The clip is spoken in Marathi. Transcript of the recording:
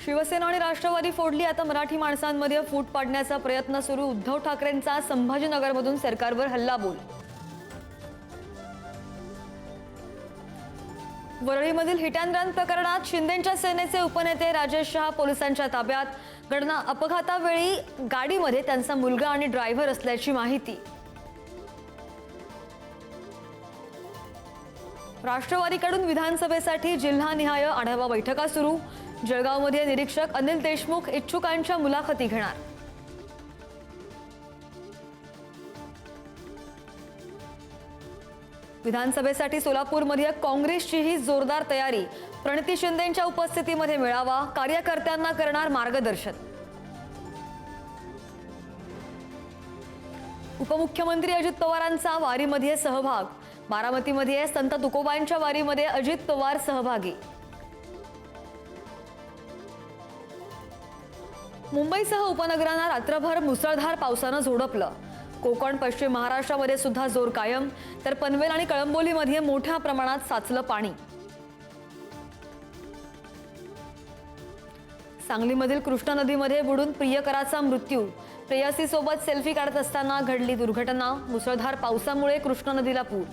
शिवसेना आणि राष्ट्रवादी फोडली, आता मराठी माणसांमध्ये फूट पाडण्याचा प्रयत्न सुरू। उद्धव ठाकरेंचा संभाजीनगरमधून सरकारवर हल्लाबोल। वरळीमधील हिट अँड रन प्रकरणात शिंदेंच्या सेनेचे उपनेते राजेश शहा पोलिसांच्या ताब्यात। घटना अपघातावेळी गाडीमध्ये त्यांचा मुलगा आणि ड्रायव्हर असल्याची माहिती। राष्ट्रवादीकडून विधानसभेसाठी जिल्हानिहाय आढावा बैठका सुरू। जळगावमध्ये निरीक्षक अनिल देशमुख इच्छुकांच्या मुलाखती घेणार। विधानसभेसाठी सोलापूरमध्ये काँग्रेसचीही जोरदार तयारी। प्रणिती शिंदेंच्या उपस्थितीमध्ये मेळावा, कार्यकर्त्यांना करणार मार्गदर्शन। उपमुख्यमंत्री अजित पवारांचा वारीमध्ये सहभाग। बारामतीमध्ये संत तुकोबांच्या वारीमध्ये अजित पवार सहभागी। मुंबईसह उपनगरांना रात्रभर मुसळधार पावसानं झोडपलं। कोकण पश्चिम महाराष्ट्रामध्ये सुद्धा जोर कायम, तर पनवेल आणि कळंबोलीमध्ये मोठ्या प्रमाणात साचलं पाणी। सांगलीमधील कृष्णा नदीमध्ये बुडून प्रियकराचा मृत्यू। प्रेयसीसोबत सेल्फी काढत असताना घडली दुर्घटना। मुसळधार पावसामुळे कृष्णा नदीला पूर।